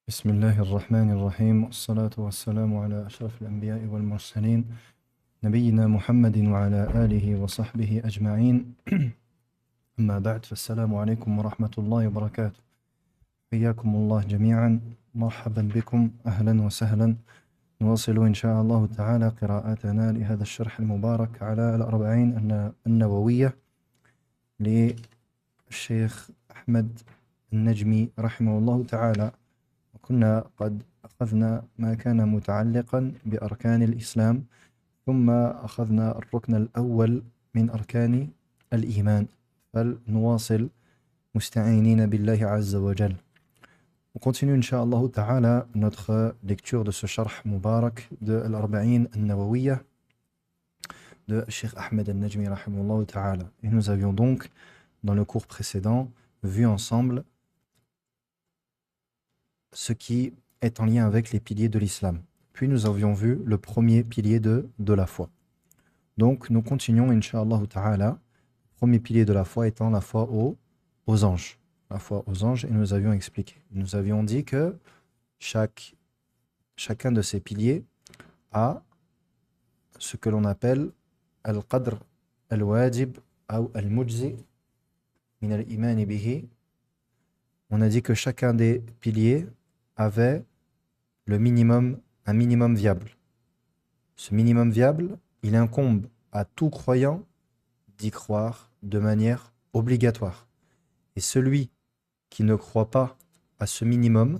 بسم الله الرحمن الرحيم والصلاة والسلام على أشرف الأنبياء والمرسلين نبينا محمد وعلى آله وصحبه أجمعين أما بعد فالسلام عليكم ورحمة الله وبركاته حياكم الله جميعا مرحبا بكم أهلا وسهلا نواصل إن شاء الله تعالى قراءتنا لهذا الشرح المبارك على الأربعين النووية للشيخ أحمد النجمي رحمه الله تعالى. كنا قد أخذنا ما كان متعلقا بأركان الإسلام ثم أخذنا الركن الأول من أركان الإيمان فلنواصل مستعينين بالله عز وجل. On continue Inch'Allah Ta'ala notre lecture de ce sharh mubarak de Al-Arba'in Al-Nawawiyya de Sheikh Ahmed Al-Najmi rahimahullah Ta'ala. Et nous avions donc dans le cours précédent vu ensemble ce qui est en lien avec les piliers de l'islam. Puis nous avions vu le premier pilier de la foi. Donc nous continuons, Inch'Allah Ta'ala, le premier pilier de la foi étant la foi aux anges. La foi aux anges, et nous avions expliqué. Nous avions dit que chacun de ces piliers a ce que l'on appelle al-qadr al-wajib ou al-mujzi min al-iman bihi. On a dit que chacun des piliers avait un minimum viable. Ce minimum viable, il incombe à tout croyant d'y croire de manière obligatoire. Et celui qui ne croit pas à ce minimum,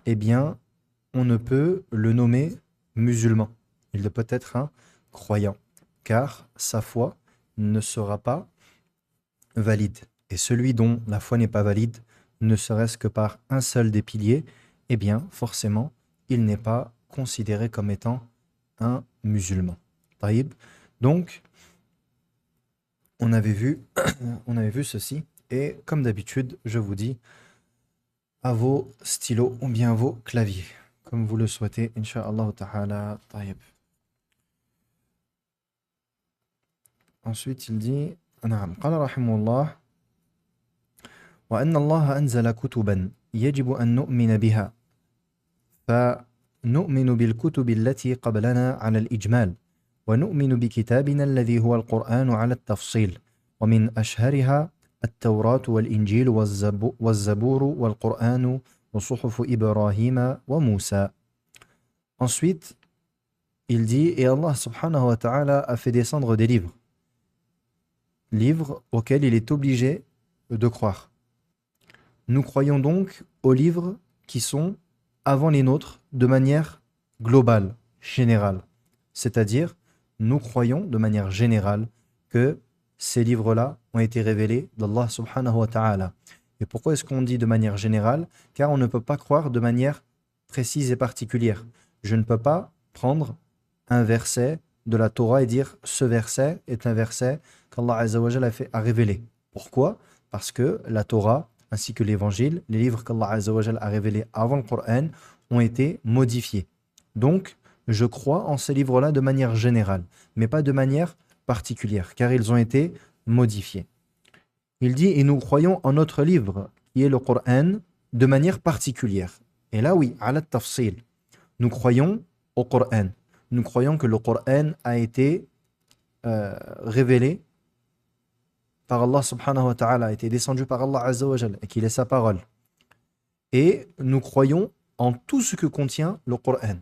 eh bien, on ne peut le nommer musulman. Il ne peut être un croyant, car sa foi ne sera pas valide. Et celui dont la foi n'est pas valide, ne serait-ce que par un seul des piliers, eh bien, forcément, il n'est pas considéré comme étant un musulman. Taïb. Donc, on avait vu ceci, et comme d'habitude, je vous dis, à vos stylos ou bien à vos claviers, comme vous le souhaitez, Inch'Allah Ta'ala. Taïb. Ensuite, il dit, Naam, qala rahimahullah, وأن الله أنزل كتبا يجب أن نؤمن بها فنؤمن بالكتب التي قبلنا على الإجمال ونؤمن بكتابنا الذي هو القرآن على التفصيل ومن أشهرها التوراة والإنجيل والزبور والقرآن وصحف إبراهيم وموسى. Ensuite, il dit, et Allah subhanahu wa ta'ala a fait descendre des livres auxquels il est obligé de croire. Nous croyons donc aux livres qui sont avant les nôtres de manière globale, générale. C'est-à-dire, nous croyons de manière générale que ces livres-là ont été révélés d'Allah subhanahu wa ta'ala. Et pourquoi est-ce qu'on dit de manière générale? Car on ne peut pas croire de manière précise et particulière. Je ne peux pas prendre un verset de la Torah et dire ce verset est un verset qu'Allah azza wa jalla a révélé. Pourquoi? Parce que la Torah ainsi que l'évangile, les livres qu'Allah Azza wa Jal a révélés avant le Coran, ont été modifiés. Donc, je crois en ces livres-là de manière générale, mais pas de manière particulière, car ils ont été modifiés. Il dit, et nous croyons en notre livre, qui est le Coran, de manière particulière. Et là, oui, ala tafsil. Nous croyons au Coran. Nous croyons que le Coran a été révélé par Allah subhanahu wa ta'ala, a été descendu par Allah azza wa jal, et qu'il est sa parole. Et nous croyons en tout ce que contient le Coran.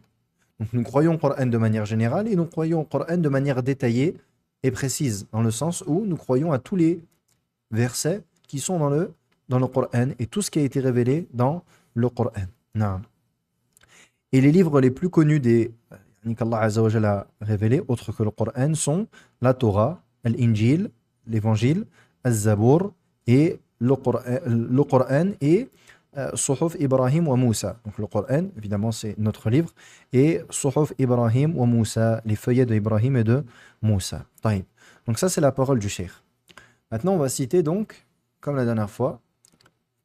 Donc nous croyons au Coran de manière générale et nous croyons au Coran de manière détaillée et précise, dans le sens où nous croyons à tous les versets qui sont dans le Coran et tout ce qui a été révélé dans le Coran. Naam. Et les livres les plus connus qu'Allah azza wa jal a révélés, autres que le Coran, sont la Torah, l'Injil, l'évangile, al-Zabour et le Coran et Suhuf Ibrahim wa Moussa. Donc le Coran, évidemment, c'est notre livre, et Suhuf Ibrahim wa Moussa, les feuillets d'Ibrahim et de Moussa. Taïb. Donc ça, c'est la parole du cheikh. Maintenant, on va citer donc, comme la dernière fois,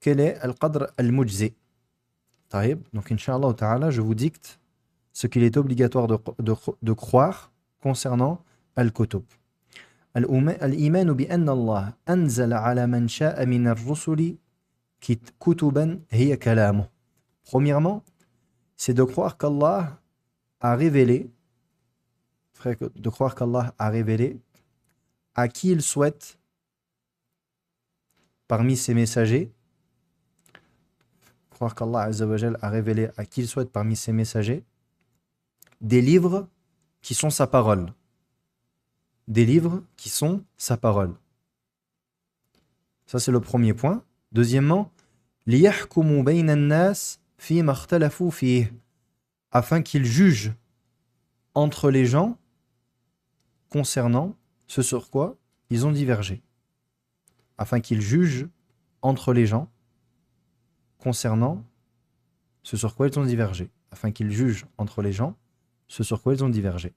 quel est al-Qadr al-Mujzi. Taïb. Donc, Inch'Allah Ta'ala, je vous dicte ce qu'il est obligatoire de croire concernant al-Kutub. الإيمان بأن الله أنزل على من شاء من الرسل كتبا هي كلامه Premièrement, c'est de croire qu'Allah a révélé, frère, de croire qu'Allah a révélé à qui il souhaite parmi ses messagers, croire qu'Allah Azza wa Jal a révélé à qui il souhaite parmi ses messagers des livres qui sont sa parole. Des livres qui sont sa parole. Ça, c'est le premier point. Deuxièmement, لِيَحْكُمُوا بَيْنَ النَّاسِ فِي مَا اخْتَلَفُوا فِيهِ, afin qu'ils jugent entre les gens concernant ce sur quoi ils ont divergé. Afin qu'ils jugent entre les gens concernant ce sur quoi ils ont divergé. Afin qu'ils jugent entre les gens ce sur quoi ils ont divergé.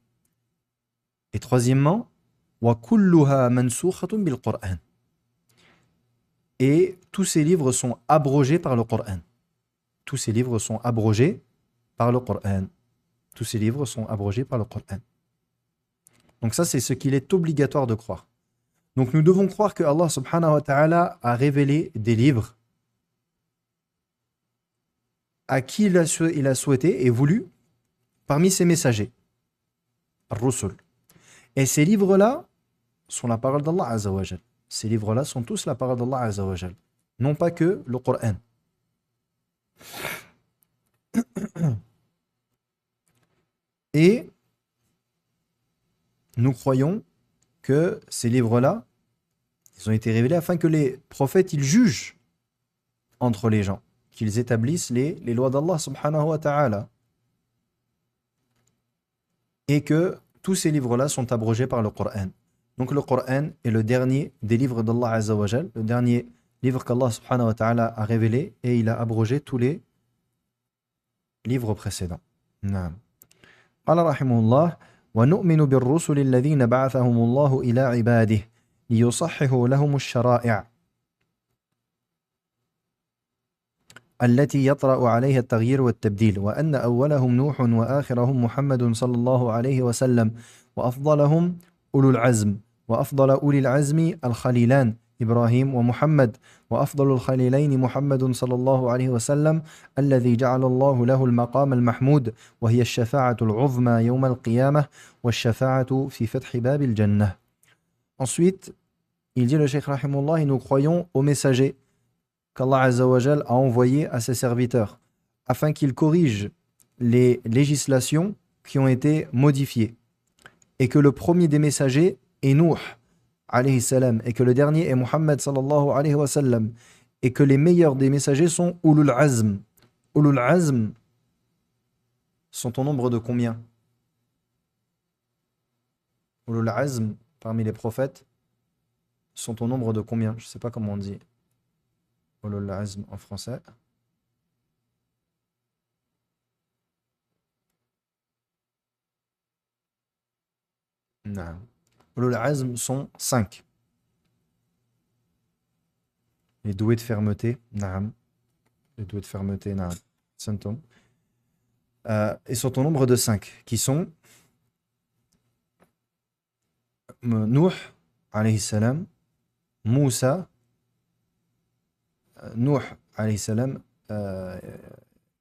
Et troisièmement, وَكُلُّهَا مَنْسُوخَةٌ بِالْقُرْآنِ. Et tous ces livres sont abrogés par le Coran. Tous ces livres sont abrogés par le Coran. Tous ces livres sont abrogés par le Coran. Donc ça, c'est ce qu'il est obligatoire de croire. Donc nous devons croire que Allah subhanahu wa ta'ala a révélé des livres à qui il a souhaité et voulu parmi ses messagers, Ar-Rusul. Et ces livres-là sont la parole d'Allah Azza wa Jal. Ces livres-là sont tous la parole d'Allah Azza wa Jal. Non pas que le Coran. Et nous croyons que ces livres-là, ils ont été révélés afin que les prophètes, ils jugent entre les gens, qu'ils établissent les lois d'Allah subhanahu wa ta'ala. Et que tous ces livres-là sont abrogés par le Coran. Donc le Coran est le dernier des livres d'Allah Azza wa Jal, le dernier livre qu'Allah subhanahu wa ta'ala a révélé, et il a abrogé tous les livres précédents. Naam. قال رحمه الله ونؤمن بالرسل الذين بعثهم الله إلى عباده ليصححوا لهم الشرائع التي يطرأ عليها التغيير والتبديل وأن أولهم نوح وآخرهم محمد صلى الله عليه وسلم وأفضلهم أولو العزم وأفضل أولي العزم الخليلان إبراهيم ومحمد وأفضل الخليلين محمد صلى الله عليه وسلم الذي جعل الله له المقام المحمود وهي الشفاعة العظمى يوم القيامة والشفاعة في فتح باب الجنة. Ensuite, il dit le Cheikh Rahimullah, et nous croyons aux messagers qu'Allah Azza wa Jal a envoyés à ses serviteurs afin qu'ils corrigent les législations qui ont été modifiées et que le premier des messagers est Nuh alayhi salam, et que le dernier est Muhammad sallallahu alayhi wa sallam, et que les meilleurs des messagers sont Ulul Azm. Ulul Azm sont au nombre de combien? Ulul Azm, parmi les prophètes, sont au nombre de combien? Je ne sais pas comment on dit Ulul Azm en français. Non. Ulul Azm sont 5. Les doués de fermeté, naam. Les doués de fermeté, naam. Santum. Ils sont au nombre de 5, qui sont Nuh, alayhi salam, Moussa, Nuh, alayhi salam,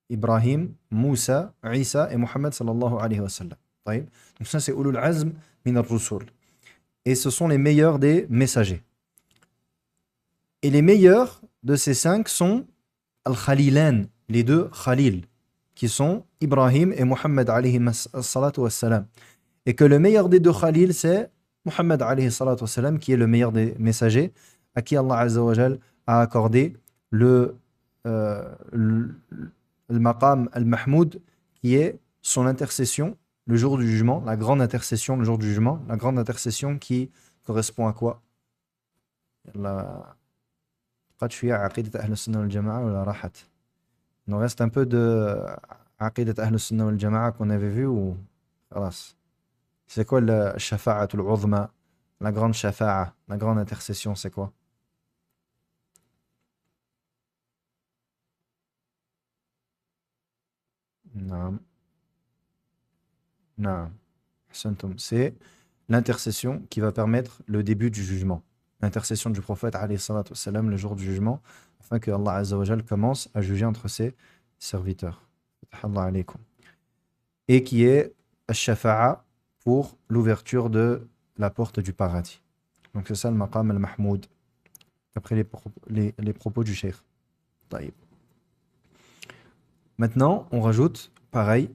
Ibrahim, Moussa, Isa et Muhammad sallallahu alayhi wa sallam. Donc ça, c'est Ulul Azm min ar-Rusul. Et ce sont les meilleurs des messagers. Et les meilleurs de ces 5 sont Al-Khalilan, les deux Khalil, qui sont Ibrahim et Muhammad alayhi salatu wassalam. Et que le meilleur des deux Khalil, c'est Muhammad alayhi salatu wassalam, qui est le meilleur des messagers, à qui Allah Azza wa Jal a accordé le maqam al-mahmoud, qui est son intercession le jour du jugement, la grande intercession le jour du jugement, la grande intercession qui correspond à quoi? Il nous reste un peu de Aqidat Ahl Sunnah wal Jama'a qu'on avait vu ou c'est quoi le Shafa'atul Uzma, la grande Shafa'a, la grande intercession, c'est quoi? Non. Non. C'est l'intercession qui va permettre le début du jugement. L'intercession du prophète alayhi salatu wassalam, le jour du jugement, afin que Allah Azza wa Jal commence à juger entre ses serviteurs. Allah alaykum. Et qui est al-shafa'a pour l'ouverture de la porte du paradis. Donc c'est ça le maqam al-mahmoud, d'après les propos du cheikh. Taïb. Maintenant, on rajoute, pareil,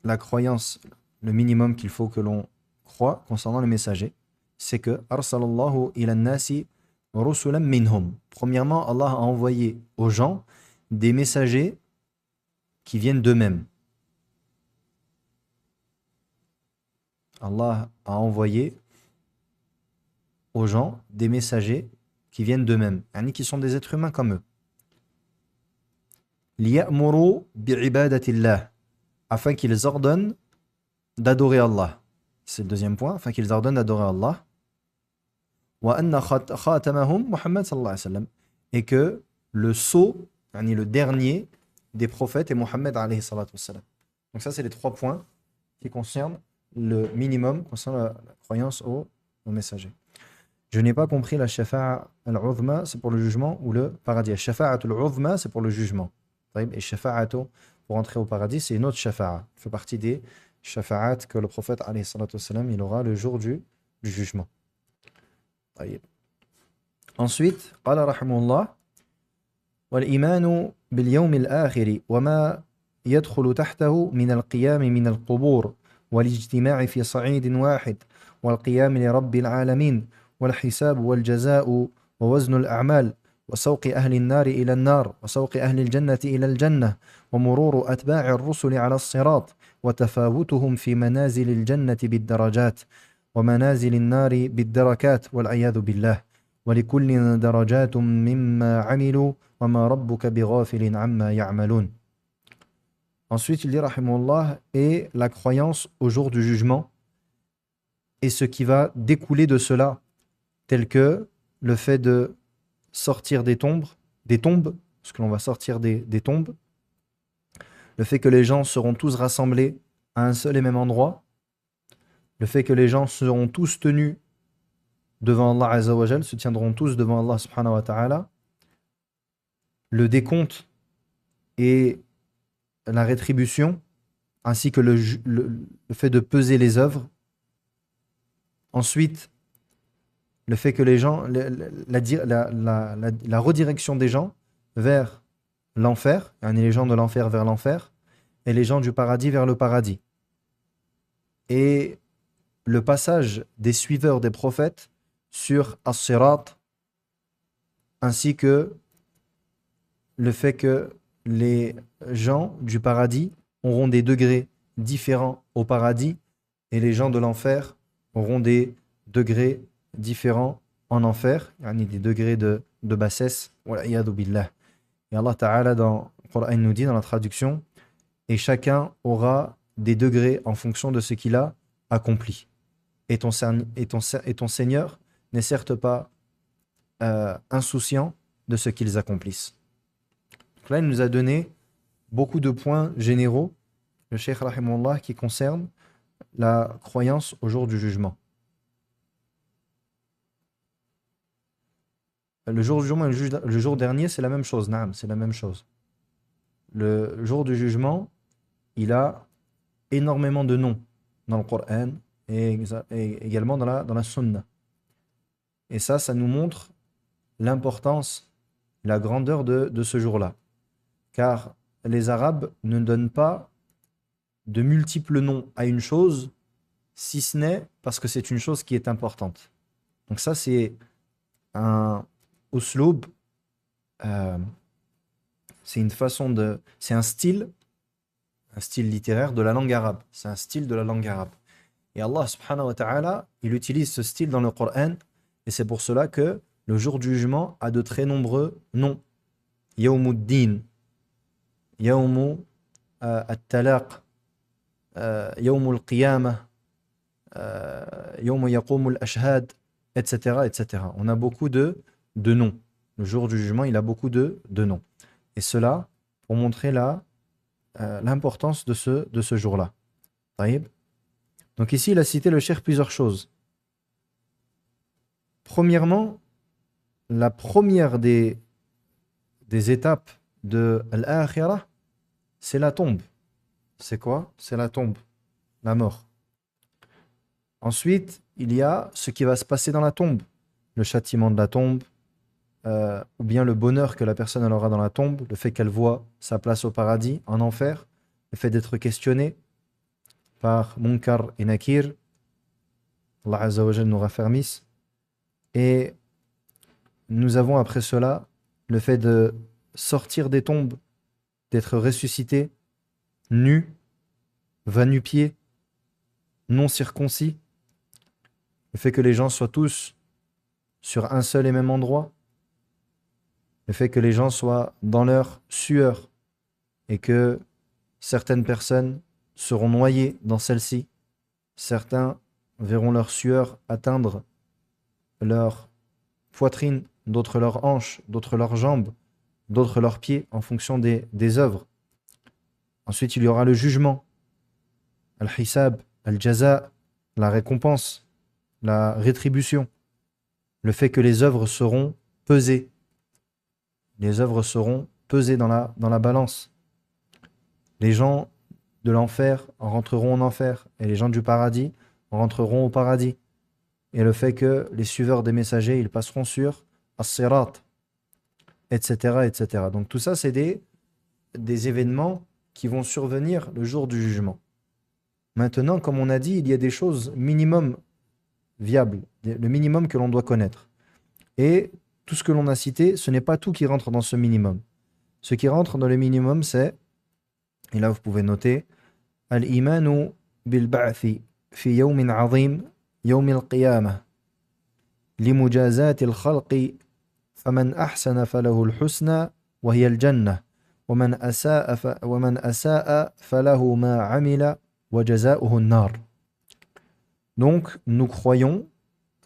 la croyance, le minimum qu'il faut que l'on croit concernant les messagers, c'est que arsalallahu ila nasi rusulan minhum. Premièrement, Allah a envoyé aux gens des messagers qui viennent d'eux-mêmes. Allah a envoyé aux gens des messagers qui viennent d'eux-mêmes, qui sont des êtres humains comme eux. Liya'muru bi'ibadatillah, afin qu'ils ordonnent d'adorer Allah. C'est le deuxième point, afin qu'ils ordonnent d'adorer Allah. Wa anna khatamahum Muhammad sallallahu alayhi wa sallam, et que le sceau, le dernier des prophètes est Muhammad alayhi salatu wa sallam. Donc ça, c'est les 3 points qui concernent le minimum, concernant la croyance aux messagers. Je n'ai pas compris la shafa'a al-uzma, c'est pour le jugement, ou le paradis. La shafa'atul uzma, c'est pour le jugement. Et shafa'atu, pour entrer au paradis, c'est une autre shafa'a. Ça fait partie des shafa'at que le prophète alayhi salatu wa sallam, il aura le jour du jugement. Ensuite, قال رحمه الله والإيمان باليوم الآخر وما يدخل تحته من القيام من القبور والاجتماع في صعيد واحد والقيام لرب العالمين والحساب والجزاء ووزن الأعمال وسوق أهل النار إلى النار وسوق أهل الجنة إلى الجنة ومرور أتباع الرسل على الصراط وتفاوتهم في منازل الجنة بالدرجات ومنازل النار بالدركات والعياذ بالله ولكل درجات مما عملوا وما ربك بغافل عما يعملون. Ensuite, il dit, rahimahullah, et la croyance au jour du jugement et ce qui va découler de cela, tel que le fait de sortir des tombes, parce que l'on va sortir des tombes, le fait que les gens seront tous rassemblés à un seul et même endroit, le fait que les gens seront tous tenus devant Allah Azza wa Jal, se tiendront tous devant Allah subhanahu wa ta'ala, le décompte et la rétribution, ainsi que le fait de peser les œuvres. Ensuite, le fait que les gens, la redirection des gens vers l'enfer, les gens de l'enfer vers l'enfer, et les gens du paradis vers le paradis. Et le passage des suiveurs des prophètes sur As-Sirat, ainsi que le fait que les gens du paradis auront des degrés différents au paradis et les gens de l'enfer auront des degrés différents en enfer, des degrés de bassesse. Et Allah Ta'ala dans le Coran nous dit dans la traduction, et chacun aura des degrés en fonction de ce qu'il a accompli. Et ton Seigneur n'est certes pas insouciant de ce qu'ils accomplissent. Donc là, il nous a donné beaucoup de points généraux, le Cheikh rahimahullah, qui concernent la croyance au jour du jugement. Le jour du jugement et le jour dernier, c'est la même chose, naam, c'est la même chose. Le jour du jugement, il a énormément de noms dans le Coran et également dans la Sunna. Et ça nous montre l'importance, la grandeur de ce jour-là. Car les Arabes ne donnent pas de multiples noms à une chose, si ce n'est parce que c'est une chose qui est importante. Donc ça, c'est un usloub, c'est une façon c'est un style littéraire de la langue arabe. C'est un style de la langue arabe. Et Allah subhanahu wa ta'ala, il utilise ce style dans le Coran, et c'est pour cela que le jour du jugement a de très nombreux noms. Yawmuddin, Yawmu at-talaq, Yawmul qiyamah, Yawmu yaqumul ashhad, etc., etc. On a beaucoup de noms. Le jour du jugement, il a beaucoup de noms. Et cela pour montrer l'importance de ce jour-là. Taïb. Donc ici, il a cité le cheikh plusieurs choses. Premièrement, la première des étapes de l'akhirah, c'est la tombe. C'est quoi? C'est la tombe, la mort. Ensuite, il y a ce qui va se passer dans la tombe, le châtiment de la tombe, ou bien le bonheur que la personne elle aura dans la tombe, le fait qu'elle voit sa place au paradis, en enfer, le fait d'être questionné par Munkar et Nakir, Allah Azza wa Jal nous raffermisse. Et nous avons après cela le fait de sortir des tombes, d'être ressuscité, nu, va-nu-pieds, non circoncis, le fait que les gens soient tous sur un seul et même endroit, le fait que les gens soient dans leur sueur et que certaines personnes seront noyées dans celle-ci, certains verront leur sueur atteindre leur poitrine, d'autres leurs hanches, d'autres leurs jambes, d'autres leurs pieds en fonction des œuvres. Ensuite, il y aura le jugement, al-hisab, al-jaza, la récompense, la rétribution, le fait que les œuvres seront pesées. Les œuvres seront pesées dans la balance. Les gens de l'enfer rentreront en enfer et les gens du paradis rentreront au paradis. Et le fait que les suiveurs des messagers, ils passeront sur as-sirat, etc., etc. Donc tout ça, c'est des événements qui vont survenir le jour du jugement. Maintenant, comme on a dit, il y a des choses minimum viables, le minimum que l'on doit connaître. Et tout ce que l'on a cité, ce n'est pas tout qui rentre dans ce minimum. Ce qui rentre dans le minimum, c'est, et là vous pouvez noter, al-imanu bil-ba'thi fi yawmin azim, yawm al-qiyamah, li mujazati al-khalqi, faman ahsana falahu al-husna, wa hiya al-jannah, ومن أساء فله ما عمل وجزاؤه النار. Donc, nous croyons,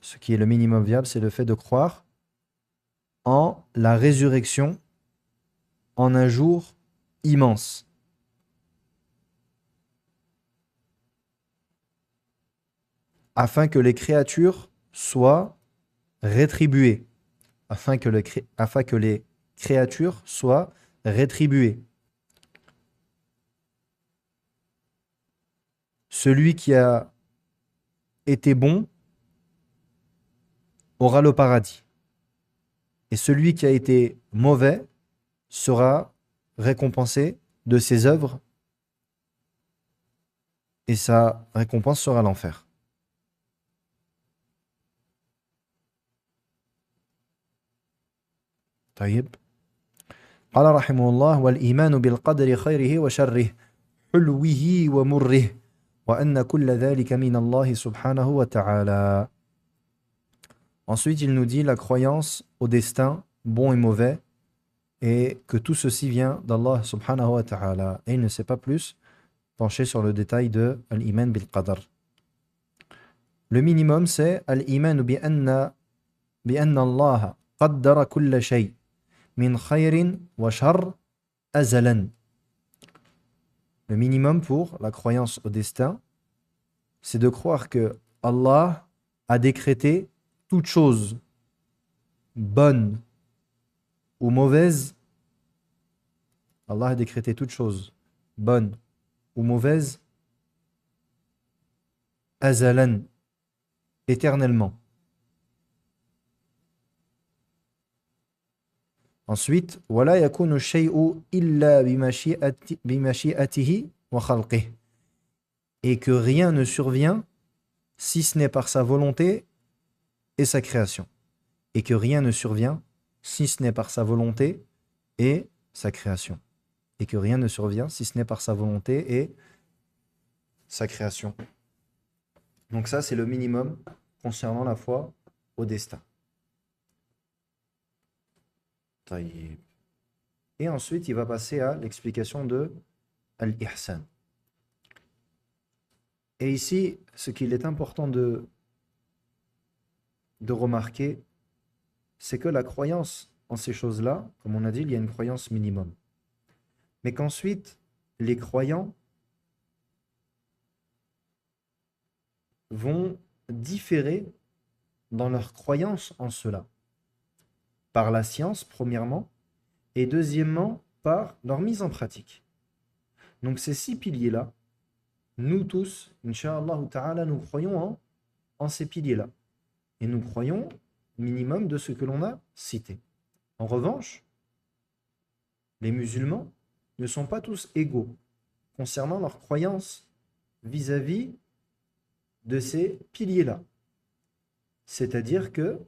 ce qui est le minimum viable, c'est le fait de croire en la résurrection en un jour immense. Afin que les créatures soient rétribuées. Afin que les créatures soient rétribuées. Celui qui a été bon aura le paradis. Et celui qui a été mauvais sera récompensé de ses œuvres et sa récompense sera l'enfer. طيب قال رحمه الله والإيمان بالقدر خيره وشره حلوه ومره وأن كل ذلك من الله سبحانه وتعالى. Ensuite, il nous dit la croyance au destin, bon et mauvais, et que tout ceci vient d'Allah subhanahu wa ta'ala. Et il ne s'est pas plus penché sur le détail de al-iman bil qadar. Le minimum, c'est al-iman bi anna Allah qaddara kulla shay min khayrin wa shar azalan. Le minimum pour la croyance au destin, c'est de croire que Allah a décrété toute chose, bonne ou mauvaise. Allah a décrété toute chose, bonne ou mauvaise, azalan, éternellement. Ensuite, wala yakunu shay'u illa bimashi'atihi wa khalqihi. Et que rien ne survient si ce n'est par sa volonté et sa création. Et que rien ne survient si ce n'est par sa volonté et sa création. Et que rien ne survient si ce n'est par sa volonté et sa création. Donc ça, c'est le minimum concernant la foi au destin. Taïb. Et ensuite, il va passer à l'explication de al-ihsan. Et ici, ce qu'il est important de remarquer, c'est que la croyance en ces choses-là, comme on a dit, il y a une croyance minimum. Mais qu'ensuite, les croyants vont différer dans leur croyance en cela. Par la science, premièrement, et deuxièmement, par leur mise en pratique. Donc ces 6 piliers-là, nous tous, Inch'Allah ta'ala, nous croyons en ces piliers-là. Et nous croyons minimum de ce que l'on a cité. En revanche, les musulmans ne sont pas tous égaux concernant leur croyance vis-à-vis de ces piliers-là. C'est-à-dire que,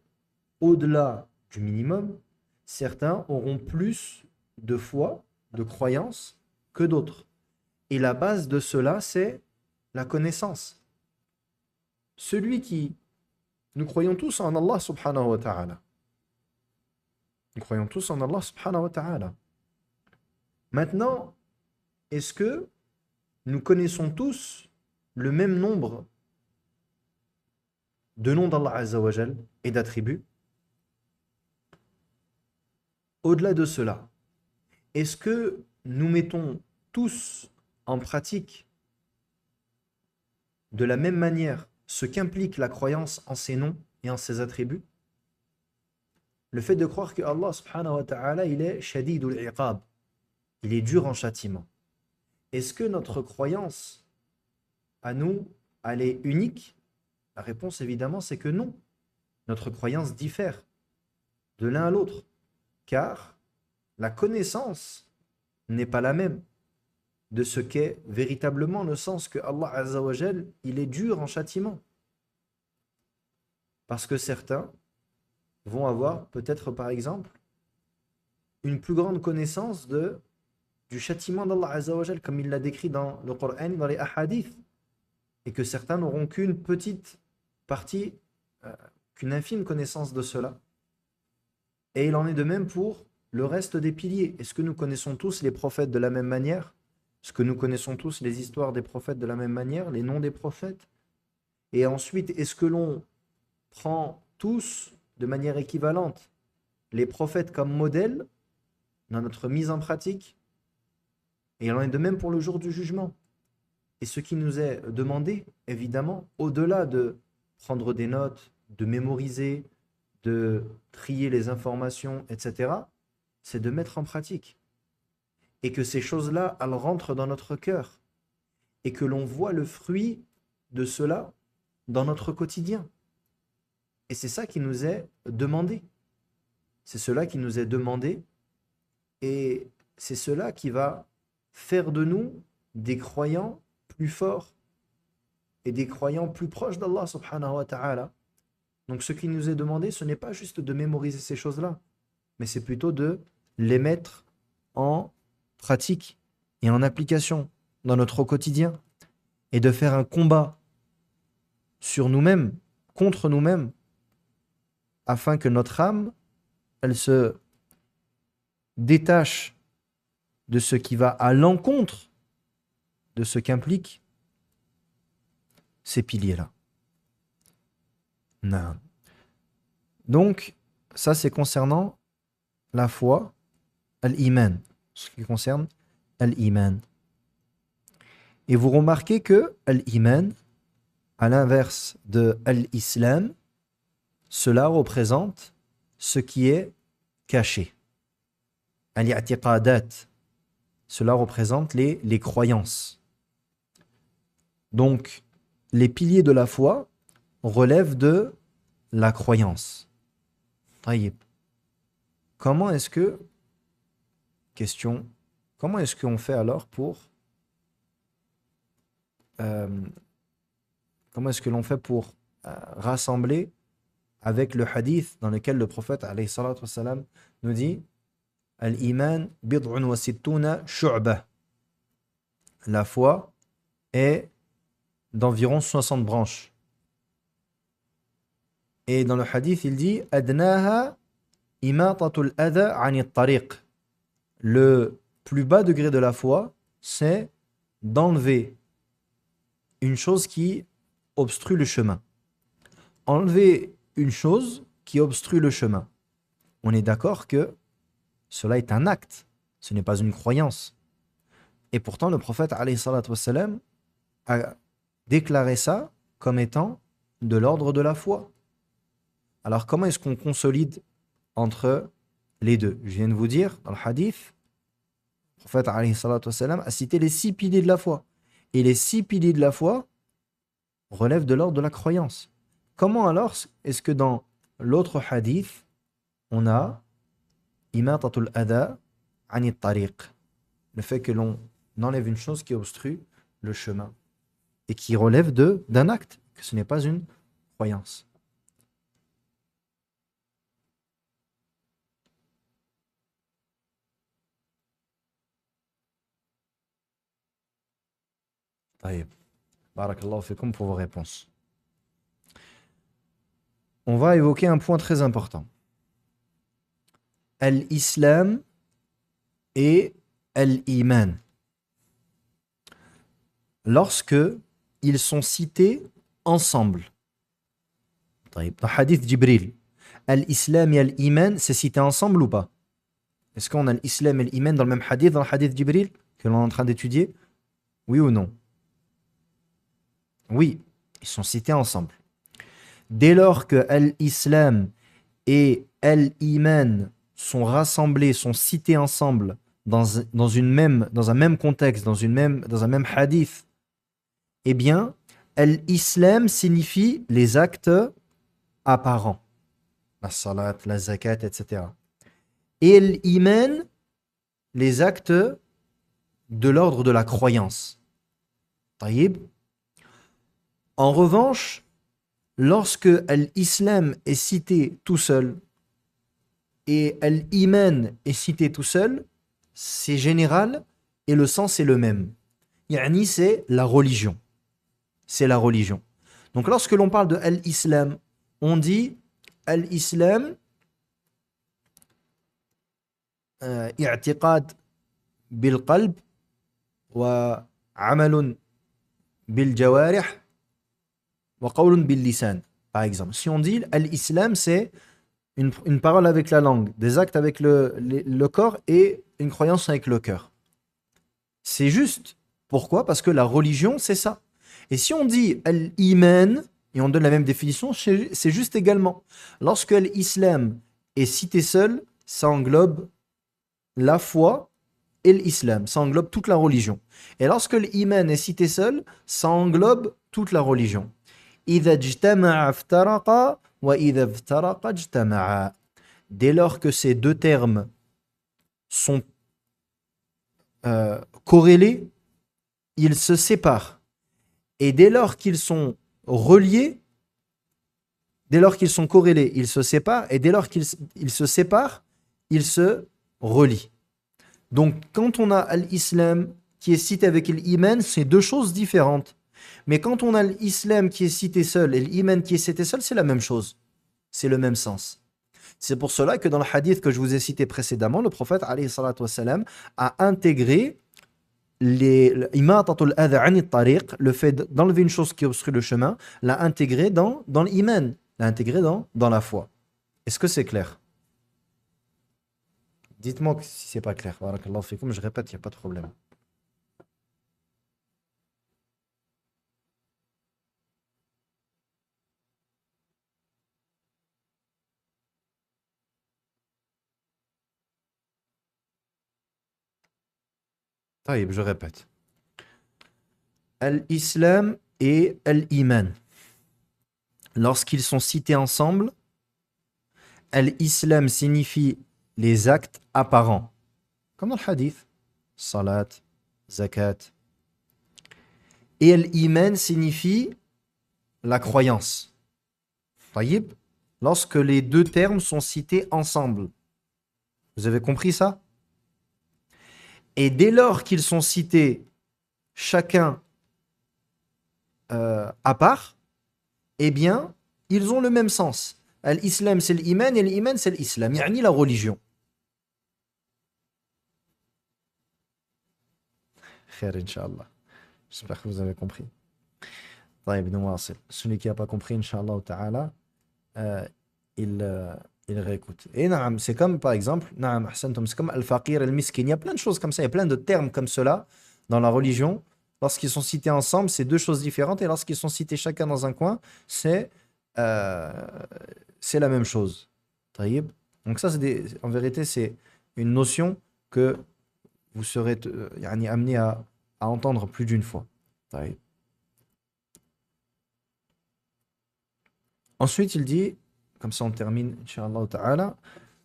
au-delà du minimum, certains auront plus de foi, de croyance que d'autres. Et la base de cela, c'est la connaissance. Nous croyons tous en Allah subhanahu wa ta'ala. Nous croyons tous en Allah subhanahu wa ta'ala. Maintenant, est-ce que nous connaissons tous le même nombre de noms d'Allah Azza wa Jal et d'attributs? Au-delà de cela, est-ce que nous mettons tous en pratique de la même manière ce qu'implique la croyance en ses noms et en ses attributs? Le fait de croire que Allah subhanahu wa ta'ala, il est shadidul iqab, il est dur en châtiment. Est-ce que notre croyance à nous, elle est unique? La réponse évidemment c'est que non. Notre croyance diffère de l'un à l'autre, car la connaissance n'est pas la même de ce qu'est véritablement le sens que Allah Azza wa Jal, il est dur en châtiment. Parce que certains vont avoir peut-être par exemple une plus grande connaissance du châtiment d'Allah Azza wa Jal, comme il l'a décrit dans le Coran, dans les hadiths, et que certains n'auront qu'une petite partie, qu'une infime connaissance de cela. Et il en est de même pour le reste des piliers. Est-ce que nous connaissons tous les prophètes de la même manière? Est-ce que nous connaissons tous les histoires des prophètes de la même manière, les noms des prophètes? Et ensuite, est-ce que l'on prend tous de manière équivalente les prophètes comme modèle dans notre mise en pratique? Et il en est de même pour le jour du jugement. Et ce qui nous est demandé, évidemment, au-delà de prendre des notes, de mémoriser, de trier les informations, etc., c'est de mettre en pratique. Et que ces choses-là, elles rentrent dans notre cœur. Et que l'on voit le fruit de cela dans notre quotidien. Et c'est ça qui nous est demandé. C'est cela qui nous est demandé. Et c'est cela qui va faire de nous des croyants plus forts et des croyants plus proches d'Allah subhanahu wa ta'ala. Donc ce qui nous est demandé, ce n'est pas juste de mémoriser ces choses-là, mais c'est plutôt de les mettre en pratique et en application dans notre quotidien et de faire un combat sur nous-mêmes, contre nous-mêmes, afin que notre âme, elle se détache de ce qui va à l'encontre de ce qu'impliquent ces piliers-là. Non. Donc, ça c'est concernant la foi, al-iman, ce qui concerne al-iman. Et vous remarquez que al-iman, à l'inverse de al-islam, cela représente ce qui est caché. Al-i'tiqadat, cela représente les croyances. Donc, les piliers de la foi relèvent de la croyance. Taïb. Comment est-ce qu'on fait alors comment est-ce que l'on fait pour rassembler avec le hadith dans lequel le prophète alayhi salatu wassalam nous dit Al-iman bid'un wa sittuna shu'bah. La foi est d'environ 60 branches. Et dans le hadith, il dit Adnaha imatatul adha ani tariq. Le plus bas degré de la foi, c'est d'enlever une chose qui obstrue le chemin. Enlever une chose qui obstrue le chemin. On est d'accord que cela est un acte, ce n'est pas une croyance. Et pourtant, le prophète alayhi salatu wassalam a déclaré ça comme étant de l'ordre de la foi. Alors, comment est-ce qu'on consolide entre les deux? Je viens de vous dire, dans le hadith, Le prophète alayhi salatu wassalam, a cité les 6 piliers de la foi. Et les 6 piliers de la foi relèvent de l'ordre de la croyance. Comment alors est-ce que dans l'autre hadith, on a imatatul adha anit tariq, le fait que l'on enlève une chose qui obstrue le chemin et qui relève d'un acte, que ce n'est pas une croyance. Taïb. Barakallahu fikum pour vos réponses. On va évoquer un point très important. Al-Islam et Al-Iman. Lorsque ils sont cités ensemble. Taïb. Dans Hadith Jibril, Al-Islam et Al-Iman, c'est cité ensemble ou pas? Est-ce qu'on a l'Islam et l'Iman dans le même hadith, dans le hadith Jibril, que l'on est en train d'étudier? Oui ou non? Oui, ils sont cités ensemble. Dès lors que Al-Islam et Al-Iman sont rassemblés, sont cités ensemble dans un même contexte, dans un même hadith, eh bien, Al-Islam signifie les actes apparents. La salat, la zakat, etc. Et Al-Iman, les actes de l'ordre de la croyance. Taïb. En revanche, lorsque l'islam est cité tout seul et l'iman est cité tout seul, c'est général et le sens est le même. Yani, c'est la religion. C'est la religion. Donc lorsque l'on parle de l'islam, on dit l'islam i'tiqad bil qalb wa amalun bil jawarih wa qawlun bil lisan. Par exemple, si on dit l'islam, c'est une parole avec la langue, des actes avec le corps et une croyance avec le cœur. C'est juste. Pourquoi? Parce que la religion, c'est ça. Et si on dit l'iman, et on donne la même définition, c'est juste également. Lorsque l'islam est cité seul, ça englobe la foi et l'islam. Ça englobe toute la religion. Et lorsque l'iman est cité seul, ça englobe toute la religion. إِذَا اجْتَمَعَ افْتَرَقَ وَإِذَا افْتَرَقَ اجْتَمَعَ. Dès lors que ces deux termes sont corrélés, ils se séparent. Et dès lors qu'ils sont reliés, dès lors qu'ils sont corrélés, ils se séparent. Et dès lors qu'ils se séparent, ils se relient. Donc, quand on a l'islam qui est cité avec l'iman, c'est deux choses différentes. Mais quand on a l'islam qui est cité seul et l'iman qui est cité seul, c'est la même chose. C'est le même sens. C'est pour cela que dans le hadith que je vous ai cité précédemment, le prophète alayhi salatu wassalam, a intégré l'imatatul adha anit tariq, le fait d'enlever une chose qui obstrue le chemin, l'a intégré dans l'iman, l'a intégré dans la foi. Est-ce que c'est clair? Dites-moi si c'est pas clair. Barakallahu fikoum, je répète, il n'y a pas de problème. Taïb, je répète. L'islam et l'iman. Lorsqu'ils sont cités ensemble, l'islam signifie les actes apparents. Comme dans le hadith. Salat, zakat. Et l'iman signifie la croyance. Taïb. Lorsque les deux termes sont cités ensemble. Vous avez compris ça? Et dès lors qu'ils sont cités chacun à part, eh bien, ils ont le même sens. L'islam, c'est l'iman, et l'iman, c'est l'islam. Yani la religion. Khair, Inch'Allah. J'espère que vous avez compris. Celui qui n'a pas compris, Inch'Allah ta'ala, il réécoute. Et c'est comme, par exemple, c'est comme al-faqir, al-miskin. Il y a plein de choses comme ça, il y a plein de termes comme cela dans la religion. Lorsqu'ils sont cités ensemble, c'est deux choses différentes. Et lorsqu'ils sont cités chacun dans un coin, c'est la même chose. Taïb. Donc ça, en vérité, c'est une notion que vous serez yani, amené à entendre plus d'une fois. طيب. Ensuite, il dit, comme ça on termine, Inch'Allah ta'ala,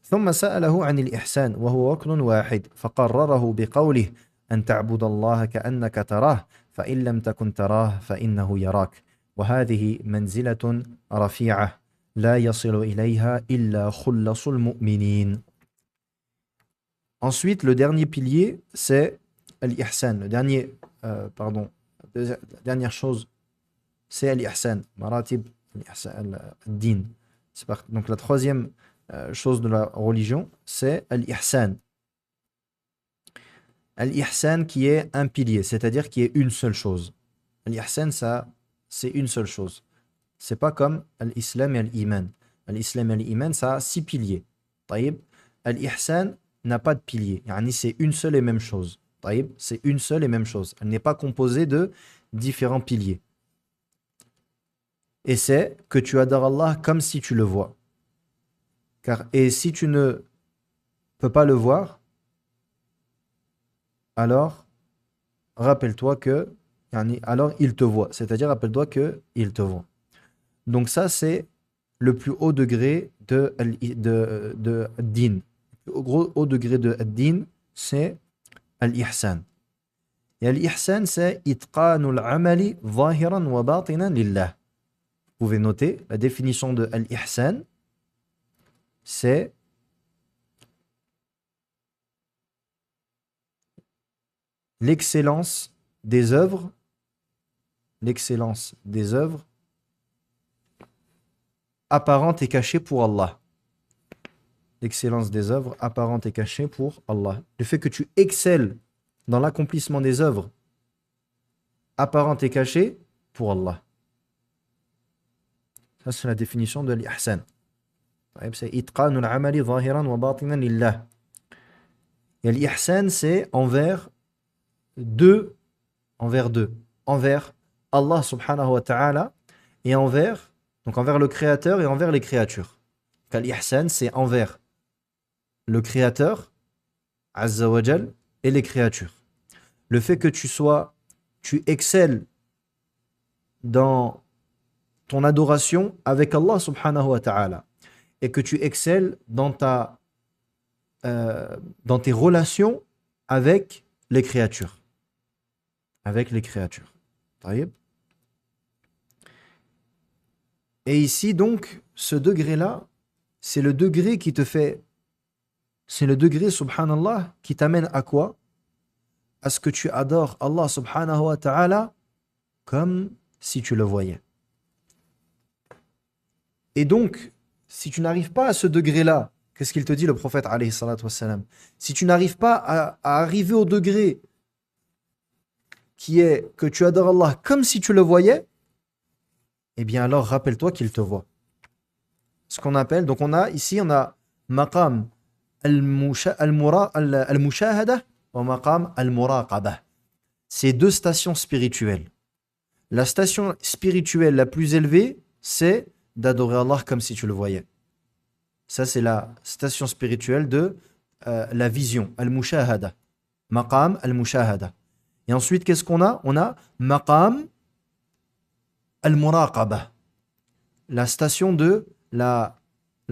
ثم سأله عن الإحسان وهو ركن واحد فقرره بقوله أن تعبد الله كأنك تراه فإن لم تكن تراه فإنه يراك وهذه منزلة رفيعة لا يصل إليها إلا خلص المؤمنين. Ensuite, le dernier pilier, c'est l'ihsan. La dernière chose, c'est l'ihsan. Maratib al-din. Donc la troisième chose de la religion, c'est l'ihsan. L'ihsan qui est un pilier, c'est-à-dire qui est une seule chose. L'ihsan, ça, c'est une seule chose. C'est pas comme l'islam et l'iman. L'islam et l'iman, ça a 6 piliers. Taïb. L'ihsan n'a pas de pilier. Yani c'est une seule et même chose. Taïb. C'est une seule et même chose. Elle n'est pas composée de différents piliers. Et c'est que tu adores Allah comme si tu le vois. Et si tu ne peux pas le voir, alors rappelle-toi que, alors il te voit. C'est-à-dire, rappelle-toi que il te voit. Donc ça, c'est le plus haut degré de din. Le plus haut degré de din, c'est al-ihsan. Et al-ihsan, c'est itqanul amali zahiran wa batinan lillah. Vous pouvez noter la définition de al-ihsan, c'est l'excellence des œuvres, apparentes et cachées pour Allah. L'excellence des œuvres apparentes et cachées pour Allah. Le fait que tu excelles dans l'accomplissement des œuvres apparentes et cachées pour Allah. Ça, c'est la définition de l'ihsan. C'est itqanul amali zahiran wa batinan lillah. Et l'ihsan, c'est envers deux. Envers Allah subhanahu wa ta'ala et envers le créateur et envers les créatures. L'ihsan, c'est envers le créateur, azza wa jal, et les créatures. Le fait que tu excelles dans ton adoration avec Allah subhanahu wa ta'ala et que tu excelles dans tes relations avec les créatures. Taïb. Et ici donc, ce degré-là, c'est le degré subhanallah qui t'amène à quoi? À ce que tu adores Allah subhanahu wa ta'ala comme si tu le voyais. Et donc, si tu n'arrives pas à ce degré-là, qu'est-ce qu'il te dit le prophète alayhi salatu wassalam? Si tu n'arrives pas à arriver au degré qui est que tu adores Allah comme si tu le voyais, eh bien alors rappelle-toi qu'il te voit. Ce qu'on appelle, donc on a maqam al-mushahada wa maqam al-muraqabah. C'est deux stations spirituelles. La station spirituelle la plus élevée, c'est d'adorer Allah comme si tu le voyais. Ça, c'est la station spirituelle de la vision, al-mushahada. Maqam al-mushahada. Et ensuite, qu'est-ce qu'on a? On a maqam al-muraqabah. La station de la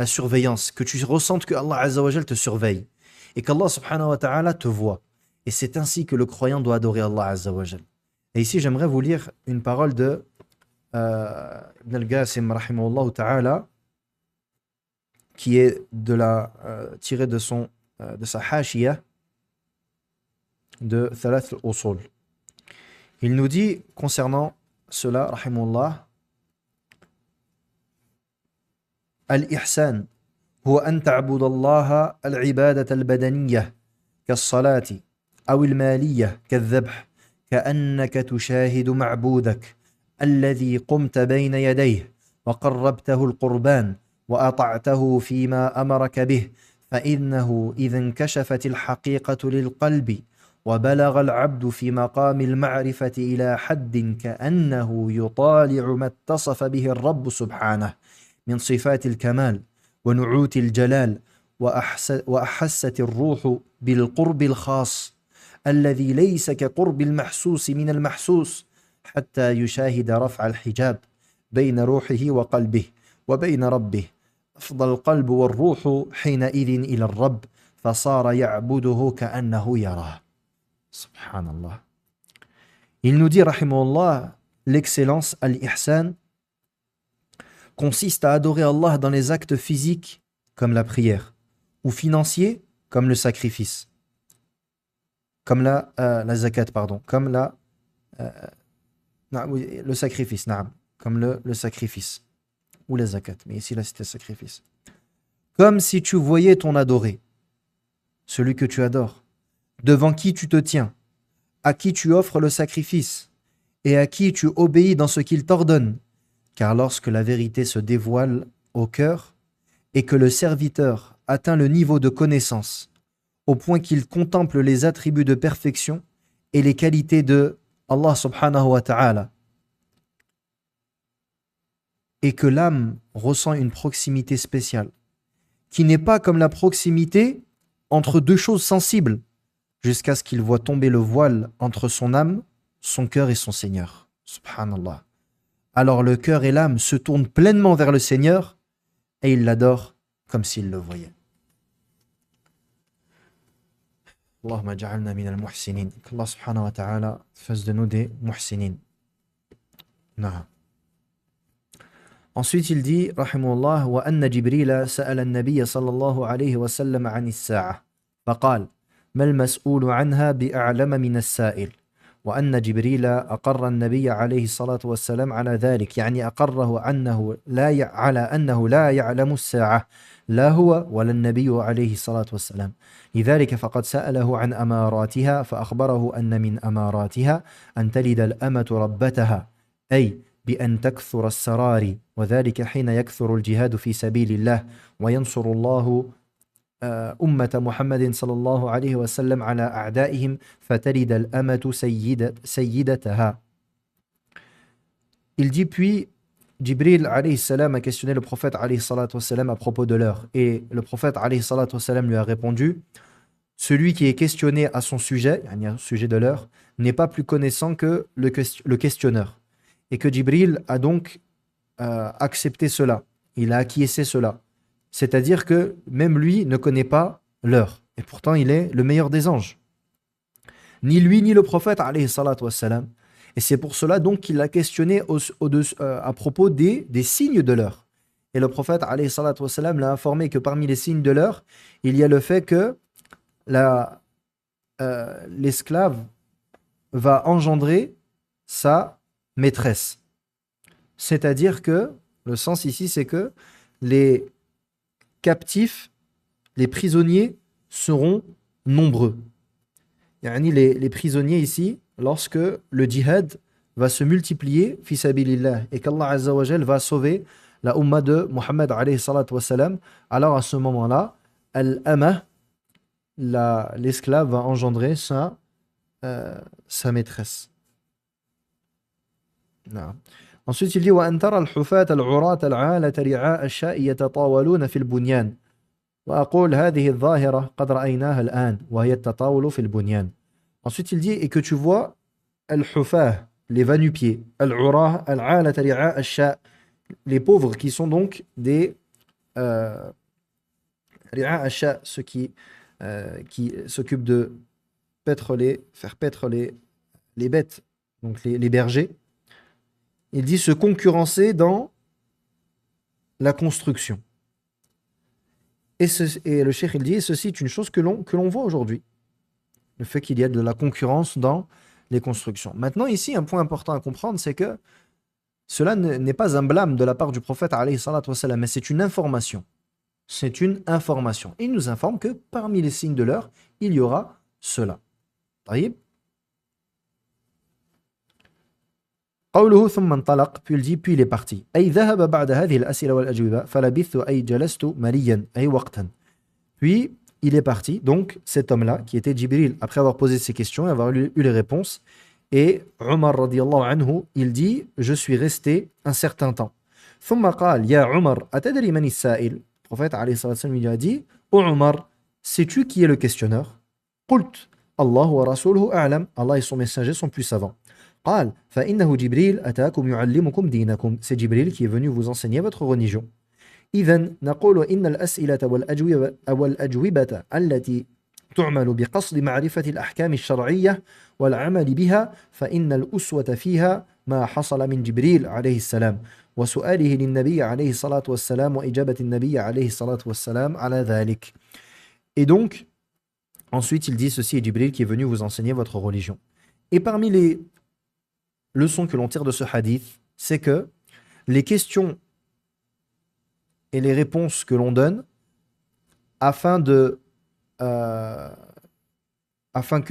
surveillance, que tu ressentes que Allah Azza wa Jal te surveille et qu'Allah subhanahu wa ta'ala te voit. Et c'est ainsi que le croyant doit adorer Allah Azza wa Jal. Et ici, j'aimerais vous lire une parole de Ibn al-Qasim rahimahullah ta'ala qui est tirée de sa hashiyah de Thalath al-Usul. Il nous dit concernant cela, rahimahullah, الإحسان هو أن تعبد الله العبادة البدنية كالصلاة أو المالية كالذبح كأنك تشاهد معبودك الذي قمت بين يديه وقربته القربان وأطعته فيما أمرك به فإنه إذا انكشفت الحقيقة للقلب وبلغ العبد في مقام المعرفة إلى حد كأنه يطالع ما اتصف به الرب سبحانه من صفات الكمال ونعوت الجلال وأحست الروح بالقرب الخاص الذي ليس كقرب المحسوس من المحسوس حتى يشاهد رفع الحجاب بين روحه وقلبه وبين ربه أفضى القلب والروح حينئذ إلى الرب فصار يعبده كأنه يراه. Subhanallah. Il nous dit, rahimahullah, l'excellence, al-ihsan, consiste à adorer Allah dans les actes physiques, comme la prière, ou financiers, comme le sacrifice, comme la zakat, pardon, comme le sacrifice, naam, comme le sacrifice, ou la zakat, mais ici là c'était sacrifice. Comme si tu voyais ton adoré, celui que tu adores, devant qui tu te tiens, à qui tu offres le sacrifice, et à qui tu obéis dans ce qu'il t'ordonne. Car lorsque la vérité se dévoile au cœur, et que le serviteur atteint le niveau de connaissance, au point qu'il contemple les attributs de perfection et les qualités de Allah subhanahu wa ta'ala, et que l'âme ressent une proximité spéciale, qui n'est pas comme la proximité entre deux choses sensibles, jusqu'à ce qu'il voit tomber le voile entre son âme, son cœur et son Seigneur. Subhanallah. Alors le cœur et l'âme se tournent pleinement vers le Seigneur et il l'adore comme s'il le voyait. Allahumma ja'alna min al-muhsinin. Qu'Allah subhanahu wa ta'ala fasse de nous des muhsinin. Non. Ensuite il dit, rahimahullah, wa anna Jibrila sa'ala an-nabiy sallallahu alayhi wa sallam 'an as-sa'a. Faqal, ما المسؤول عنها بأعلم من السائل وأن جبريل أقر النبي عليه الصلاة والسلام على ذلك يعني أقره على أنه لا يعلم الساعة لا هو ولا النبي عليه الصلاة والسلام لذلك فقد سأله عن أماراتها فأخبره أن من أماراتها أن تلد الأمة ربتها أي بأن تكثر السرار وذلك حين يكثر الجهاد في سبيل الله وينصر الله أمة محمد صلى الله عليه وسلم على أعدائهم فتلد الأمة سيدتها. Il dit puis Jibril alayhi salam a questionné le prophète alayhi salatu wassalam à propos de l'heure et le prophète alayhi salatu wassalam lui a répondu celui qui est questionné à son sujet, au sujet de l'heure, n'est pas plus connaissant que le questionneur et que Jibril a donc accepté cela, il a acquiescé cela. C'est-à-dire que même lui ne connaît pas l'heure. Et pourtant, il est le meilleur des anges. Ni lui, ni le prophète, alayhi salatu wassalam. Et c'est pour cela donc qu'il l'a questionné à propos des signes de l'heure. Et le prophète, alayhi salatu wassalam, l'a informé que parmi les signes de l'heure, il y a le fait que l'esclave va engendrer sa maîtresse. C'est-à-dire que, le sens ici, c'est que les captifs, les prisonniers seront nombreux. Les prisonniers ici, lorsque le djihad va se multiplier, fi sabilillah, et qu'Allah Azza wa Jal va sauver la umma de Muhammad alayhi salatu wassalam, alors à ce moment-là, al-amah, l'esclave va engendrer sa maîtresse. Non. Ensuite, il dit وأن ترى الحفاة العراة العالة رعاء الشاء يتطاولون في البنيان وأقول هذه الظاهرة قد رأيناها الآن وهي التطاول في البنيان. Ensuite, il dit et que tu vois al-hufah, les va-nu-pieds, al-urah al-'alata ri'a ash-sha', les pauvres qui sont donc des ri'a ash-sha', ceux qui s'occupent de faire paître les bêtes, donc les bergers. Il dit se concurrencer dans la construction. Et le cheikh il dit, ceci est une chose que l'on voit aujourd'hui. Le fait qu'il y a de la concurrence dans les constructions. Maintenant ici, un point important à comprendre, c'est que cela n'est pas un blâme de la part du prophète alayhi salatu wassalam, mais c'est une information. C'est une information. Il nous informe que parmi les signes de l'heure, il y aura cela. طيب. قوله ثم انطلق puis il dit puis il est parti أي ذهب بعد هذه الأسئلة والأجوبة فلبثت أي جلست مليا أي وقتا puis il est parti donc cet homme-là qui était Jibril après avoir posé ses questions et avoir eu les réponses et Omar radiyallahu anhu il dit je suis resté un certain temps ثم قال يا عمر أتدري من السائل le prophète alayhi salatu wa sallam lui a dit oh Omar sais-tu qui est le questionneur قلت Allah wa rasuluhu a'lam. Allah et son messager sont plus savants. قال فإنه جبريل أتاكم يعلمكم دينكم. C'est Jibril qui est venu vous enseigner votre religion. إذن نقول إن الأسئلة والأجوبة التي تعمل بقصد معرفة الأحكام الشرعية والعمل بها فإن الأسوة فيها ما حصل من جبريل عليه السلام وسؤاله للنبي عليه الصلاة والسلام وإجابة النبي عليه الصلاة والسلام على ذلك. Et donc, ensuite il dit ceci est Jibril qui est venu vous enseigner votre religion. Et parmi les leçons que l'on tire de ce hadith, c'est que les questions et les réponses que l'on donne afin que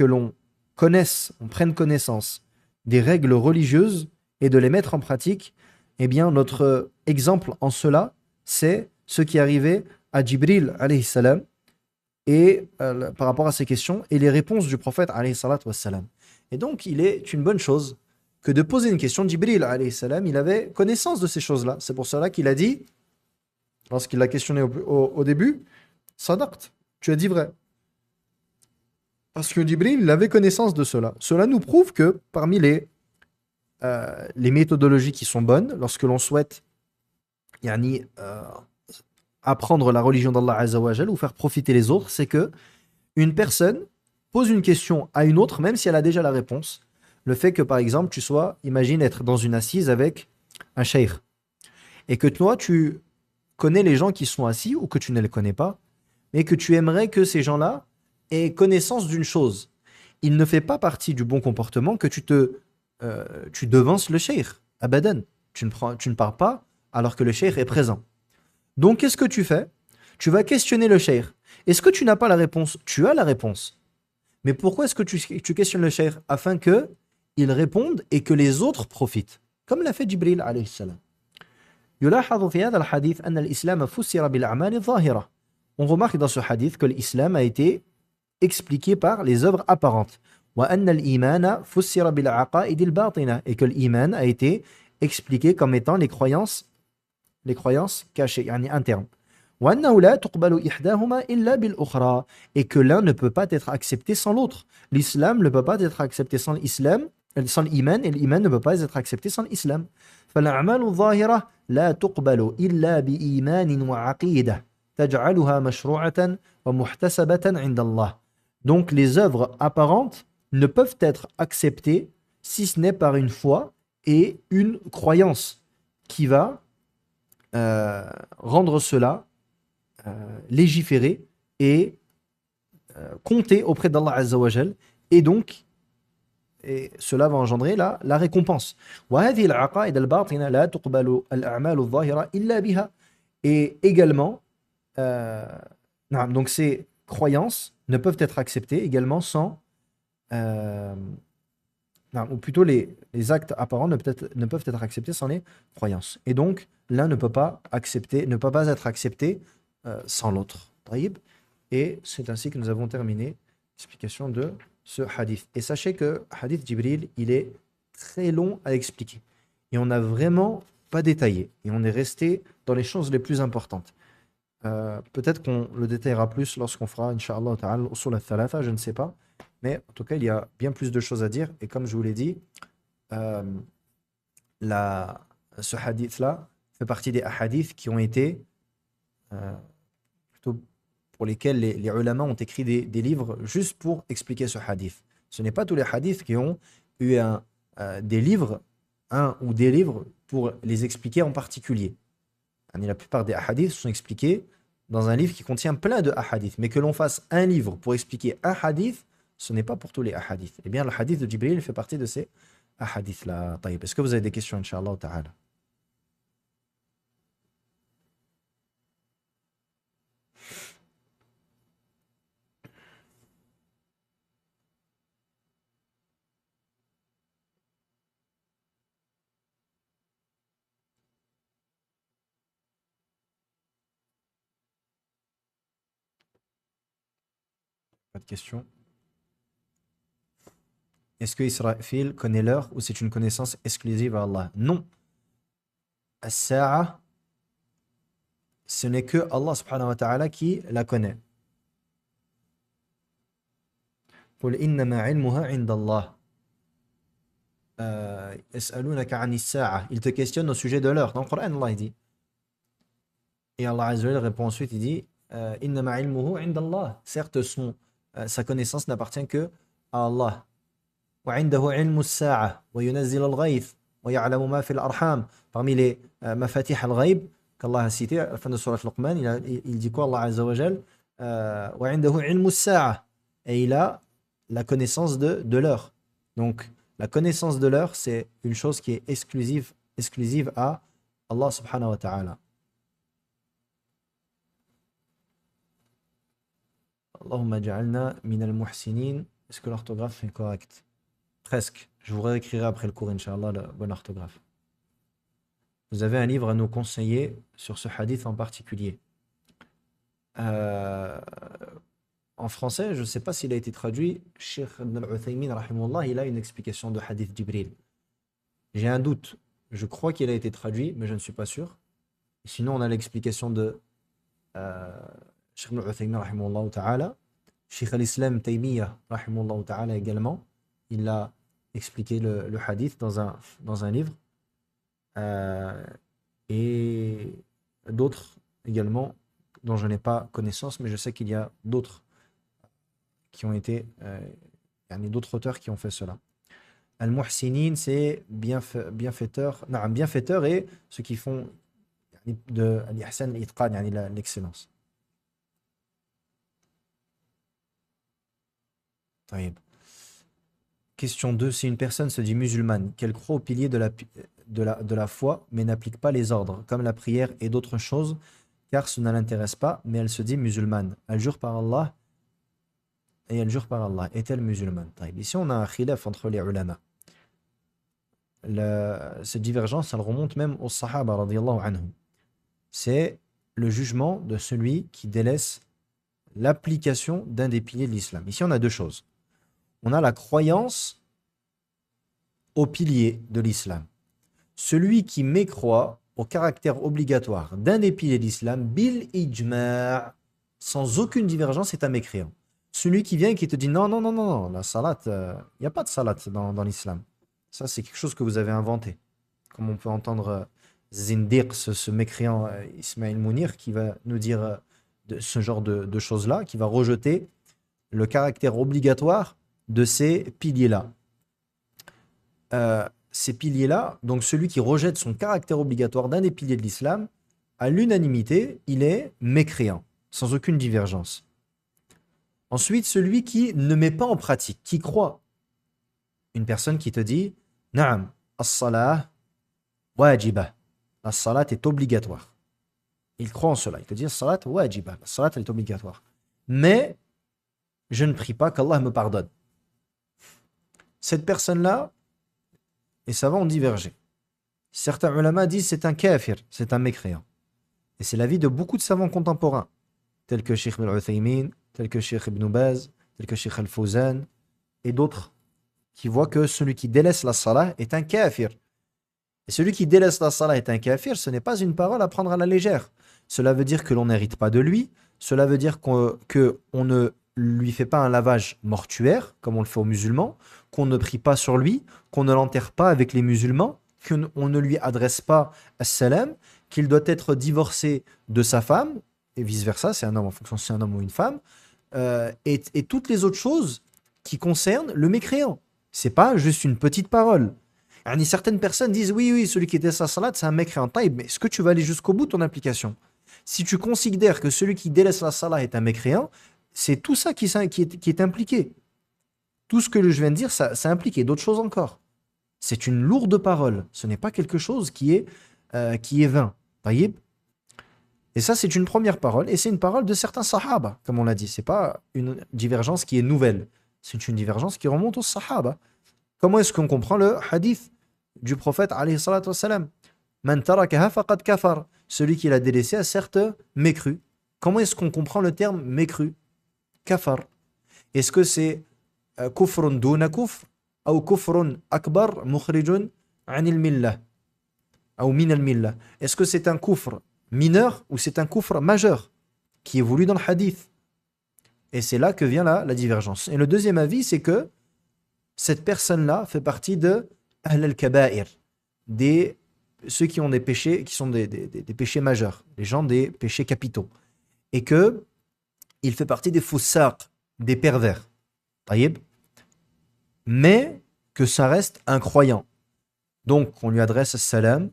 l'on connaisse, on prenne connaissance des règles religieuses et de les mettre en pratique, eh bien notre exemple en cela, c'est ce qui est arrivé à Jibril alayhi salam et par rapport à ces questions et les réponses du prophète alayhi salatu wassalam. Et donc il est une bonne chose que de poser une question. Jibril alayhi salam, il avait connaissance de ces choses-là. C'est pour cela qu'il a dit, lorsqu'il l'a questionné au début, Sadaqt, tu as dit vrai. Parce que Jibril, il avait connaissance de cela. Cela nous prouve que parmi les méthodologies qui sont bonnes, lorsque l'on souhaite apprendre la religion d'Allah Azza wa Jal ou faire profiter les autres, c'est que une personne pose une question à une autre, même si elle a déjà la réponse. Le fait que, par exemple, tu sois, imagine être dans une assise avec un cheikh, et que toi, tu connais les gens qui sont assis ou que tu ne les connais pas, mais que tu aimerais que ces gens-là aient connaissance d'une chose. Il ne fait pas partie du bon comportement que tu devances le cheikh. Abadan. Tu ne pars pas alors que le cheikh est présent. Donc, qu'est-ce que tu fais? Tu vas questionner le cheikh. Est-ce que tu n'as pas la réponse? Tu as la réponse. Mais pourquoi est-ce que tu questionnes le cheikh? Afin qu'il réponde et que les autres profitent. Comme l'a fait Jibril alayhi salam. يلاحظ في هذا الحديث أن الإسلام فسر بالأعمال الظاهرة. On remarque dans ce hadith que l'islam a été expliqué par les œuvres apparentes. وأن الإيمان فسر بالعقائد الباطنة. Et que l'iman a été expliqué comme étant les croyances cachées, يعني internes. وأنه لا تقبل إحداهما إلا بالأخرى. Et que l'un ne peut pas être accepté sans l'autre. L'islam ne peut pas être accepté sans l'islam, sans l'iman, et l'iman ne peut pas être accepté sans l'islam. فالأعمال الظاهرة لا تقبل إلا بإيمان وعقيدة تجعلها مشروعة ومحتسبة عند الله. Donc les œuvres apparentes ne peuvent être acceptées si ce n'est par une foi et une croyance qui va rendre cela légiféré et compté auprès d'Allah Azza wa Jal, et donc cela va engendrer la récompense. وهذه العقائد الباطنة لا تقبل الأعمال الظاهرة إلا بها. Et également, donc ces croyances ne peuvent être acceptées également sans, ou plutôt les actes apparents ne peuvent être acceptés sans les croyances. Et donc, l'un ne peut pas être accepté sans l'autre. Taïb. Et c'est ainsi que nous avons terminé l'explication de ce hadith. Et sachez que hadith Jibril, il est très long à expliquer. Et on n'a vraiment pas détaillé. Et on est resté dans les choses les plus importantes. Peut-être qu'on le détaillera plus lorsqu'on fera, Inch'Allah ta'ala, usul al-thalatha, je ne sais pas. Mais en tout cas, il y a bien plus de choses à dire. Et comme je vous l'ai dit, ce hadith-là fait partie des hadiths qui ont été, plutôt pour lesquels les ulama ont écrit des livres juste pour expliquer ce hadith. Ce n'est pas tous les hadiths qui ont eu des livres, un ou des livres pour les expliquer en particulier. La plupart des hadiths sont expliqués dans un livre qui contient plein de hadiths. Mais que l'on fasse un livre pour expliquer un hadith, ce n'est pas pour tous les hadiths. Eh bien, le hadith de Jibril fait partie de ces hadiths-là. Est-ce que vous avez des questions, Inch'Allah ta'ala? Pas de questions. Est-ce que Israël connaît l'heure ou c'est une connaissance exclusive à Allah? Non. As-sa'a, ce n'est que Allah subhanahu wa ta'ala qui la connaît. قل إنما علمها عند الله. يسألونك عن الساعة. Ils te questionnent au sujet de l'heure. Dans le Coran, Allah il dit. Et Allah Azza wa Jalla répond ensuite, il dit إنما علمه عند الله. Certes, sa connaissance n'appartient que à Allah. وعنده علم الساعة وينزل الغيث ويعلم ما في الأرحام. Parmi les mafatih al-ghaib qu'Allah a cité à la fin de Surat Luqman, il dit quoi Allah Azza wa Jalla وعنده علم الساعة. Et il a la connaissance de l'heure. Donc, la connaissance de l'heure, c'est une chose qui est exclusive à Allah subhanahu wa ta'ala. Allahumma ja'alna min al-muhsinin. Est-ce que l'orthographe est correcte? Presque. Je vous réécrirai après le cours, Inch'Allah, la bonne orthographe. Vous avez un livre à nous conseiller sur ce hadith en particulier. En français, je ne sais pas s'il a été traduit. Cheikh Ibn al-Uthaymin, rahimahullah, il a une explication de hadith Jibril. J'ai un doute. Je crois qu'il a été traduit, mais je ne suis pas sûr. Sinon, on a l'explication de Cheikh Ibn al-Uthaymin, rahimahullah ta'ala. Cheikh al-Islam Taymiyyah, rahimahullah ta'ala également. Il a expliqué le hadith dans un livre. Et d'autres également dont je n'ai pas connaissance, mais je sais qu'il y a d'autres qui ont été, d'autres auteurs qui ont fait cela. Al-Muhsinin, c'est bienfaiteur, bienfaiteur et ceux qui font de l'ihsan, l'itqan, l'excellence. Question 2. Si une personne se dit musulmane, qu'elle croit au pilier de la foi, mais n'applique pas les ordres, comme la prière et d'autres choses, car ce ne l'intéresse pas, mais elle se dit musulmane. Elle jure par Allah, et elle jure par Allah. Est-elle musulmane? Ici, on a un khilaf entre les ulama. Cette divergence, elle remonte même aux sahaba, radiyallahu anhum. C'est le jugement de celui qui délaisse l'application d'un des piliers de l'islam. Ici, on a deux choses. On a la croyance au pilier de l'islam. Celui qui mécroit au caractère obligatoire d'un des piliers de l'islam, bil ijma', sans aucune divergence, est un mécréant. Celui qui vient et qui te dit non, la salat, il n'y a pas de salat dans l'islam. Ça, c'est quelque chose que vous avez inventé. Comme on peut entendre Zindiq, ce mécréant Ismaël Mounir, qui va nous dire ce genre de choses-là, qui va rejeter le caractère obligatoire de ces piliers-là. Ces piliers-là, donc celui qui rejette son caractère obligatoire d'un des piliers de l'islam, à l'unanimité, il est mécréant, sans aucune divergence. Ensuite, celui qui ne met pas en pratique, qui croit. Une personne qui te dit « Na'am, as-salah wajibah ». La salat est obligatoire. Il croit en cela. Il te dit « As-salat wajibah ». La salat est obligatoire. Mais je ne prie pas qu'Allah me pardonne. Cette personne-là, les savants ont divergé. Certains ulama disent c'est un kafir, c'est un mécréant. Et c'est l'avis de beaucoup de savants contemporains, tels que Cheikh Ibn al-Uthaymin, tels que Cheikh Ibn Baz, tels que Cheikh al-Fawzan, et d'autres, qui voient que celui qui délaisse la salah est un kafir. Et celui qui délaisse la salah est un kafir, ce n'est pas une parole à prendre à la légère. Cela veut dire que l'on n'hérite pas de lui, cela veut dire qu'on ne lui fait pas un lavage mortuaire, comme on le fait aux musulmans, qu'on ne prie pas sur lui, qu'on ne l'enterre pas avec les musulmans, qu'on ne lui adresse pas as-salam, qu'il doit être divorcé de sa femme, et vice-versa, c'est un homme en fonction si c'est un homme ou une femme, et toutes les autres choses qui concernent le mécréant. C'est pas juste une petite parole. Certaines personnes disent oui, celui qui délaisse la salat, c'est un mécréant. Mais est-ce que tu vas aller jusqu'au bout de ton application? Si tu considères que celui qui délaisse la salat est un mécréant, c'est tout ça qui est impliqué. Tout ce que je viens de dire, ça implique et d'autres choses encore. C'est une lourde parole. Ce n'est pas quelque chose qui est vain. Taïb. Et ça, c'est une première parole. Et c'est une parole de certains sahaba, comme on l'a dit. Ce n'est pas une divergence qui est nouvelle. C'est une divergence qui remonte aux sahaba. Comment est-ce qu'on comprend le hadith du prophète, alayhi salatu wassalam? Man tarakaha faqad kafar. Celui qui l'a délaissé a certes mécru. Comment est-ce qu'on comprend le terme mécru? Kafar. Est-ce que c'est kufrun duna kufr ou kufrun akbar mukhrijun anil millah ou min al millah? Est-ce que c'est un kufr mineur ou c'est un kufr majeur qui est voulu dans le hadith? Et c'est là que vient la divergence. Et le deuxième avis, c'est que cette personne-là fait partie de Ahl al-Kaba'ir, des, ceux qui ont des péchés, qui sont des péchés majeurs, les gens des péchés capitaux. Et que il fait partie des foussaq, des pervers. Taïb. Mais que ça reste un croyant. Donc, on lui adresse salam,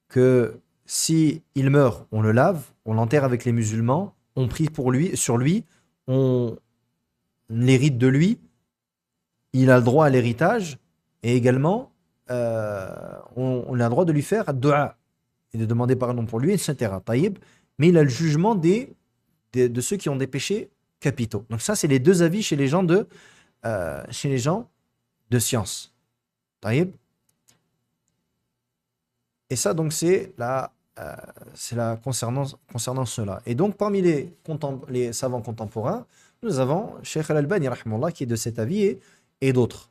que si il meurt, on le lave, on l'enterre avec les musulmans, on prie pour lui, sur lui, on l'hérite de lui, il a le droit à l'héritage, et également, on a le droit de lui faire dua, et de demander pardon pour lui, etc. Taïb, mais il a le jugement de ceux qui ont des péchés capitaux. Donc ça, c'est les deux avis chez les gens de science. Taïb. Et ça, donc, c'est la concernant cela. Et donc, parmi les savants contemporains, nous avons Cheikh Al-Albani, rahimahullah, qui est de cet avis et d'autres.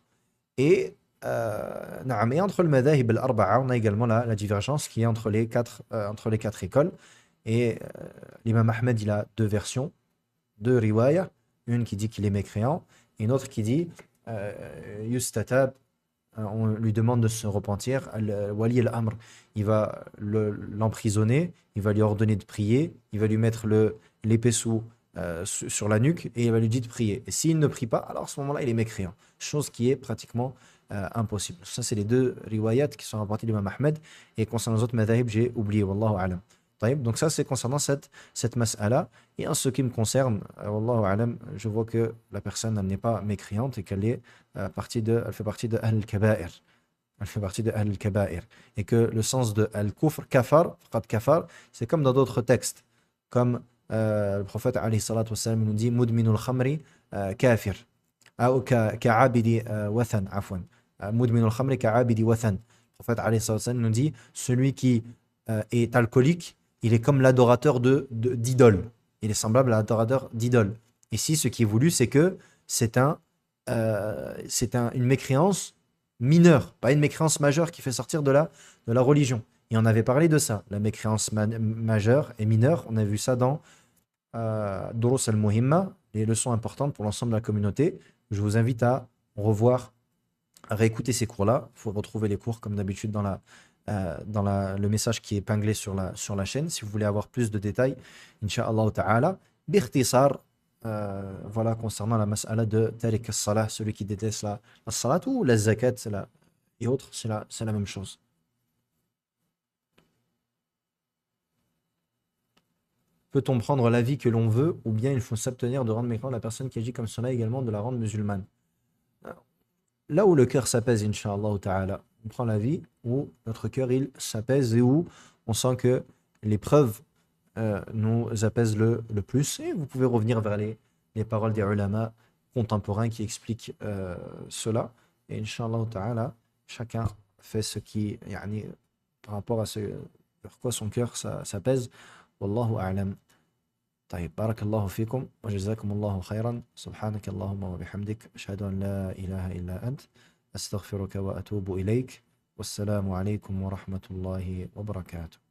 Et, naam, et entre le madhahib al-arba'a, on a également la divergence qui est entre les quatre écoles. Et l'imam Ahmed, il a deux versions, deux riwayas, une qui dit qu'il est mécréant, et une autre qui dit yustatab, on lui demande de se repentir. Wali al-Amr, il va l'emprisonner, il va lui ordonner de prier, il va lui mettre l'épée sur la nuque et il va lui dire de prier. Et s'il ne prie pas, alors à ce moment-là, il est mécréant. Chose qui est pratiquement impossible. Ça, c'est les deux riwayats qui sont rapportés de l'imam Ahmed. Et concernant les autres madhahib, j'ai oublié. Wallahu a'lam. Donc ça, c'est concernant cette mas'ala. Et en ce qui me concerne, wallahu a'lam, je vois que la personne elle n'est pas mécréante et qu'elle elle fait partie de al-kaba'ir. Elle fait partie de al-kaba'ir. Et que le sens de al-kufr, kafar, faqad kafar, c'est comme dans d'autres textes. Comme le prophète alayhi salatu wassalam nous dit mudminul khamri kafir. Ou ka'abidi wathan, afwan. Mudminul khamri ka'abidi wathan. Le prophète alayhi salatu wassalam nous dit celui qui est alcoolique, il est comme l'adorateur d'idoles. Il est semblable à l'adorateur d'idoles. Ici, ce qui est voulu, c'est que c'est une mécréance mineure, pas une mécréance majeure qui fait sortir de la religion. Et on avait parlé de ça, la mécréance majeure et mineure. On a vu ça dans Durus al-Muhimma, les leçons importantes pour l'ensemble de la communauté. Je vous invite à revoir, à réécouter ces cours-là. Il faut retrouver les cours, comme d'habitude, dans le message qui est épinglé sur la chaîne. Si vous voulez avoir plus de détails, Inch'Allah ta'ala, bikhtisar, voilà, concernant la mas'ala de tariq as-salah, celui qui déteste la salat ou la zakat et autres, c'est la même chose. Peut-on prendre l'avis que l'on veut ou bien il faut s'abstenir de rendre mécréant la personne qui agit comme cela, également de la rendre musulmane? Là où le cœur s'apaise, Inch'Allah ta'ala, on prend l'avis où notre cœur il s'apaise et où on sent que les preuves nous apaisent le plus. Et vous pouvez revenir vers les paroles des ulama contemporains qui expliquent cela. Et Inch'Allah ta'ala, chacun fait ce qui, yani, par rapport à ce vers quoi son cœur s'apaise. Wallahu a'lam. طيب بارك الله فيكم وجزاكم الله خيرا سبحانك اللهم وبحمدك أشهد أن لا إله إلا أنت أستغفرك وأتوب إليك والسلام عليكم ورحمة الله وبركاته.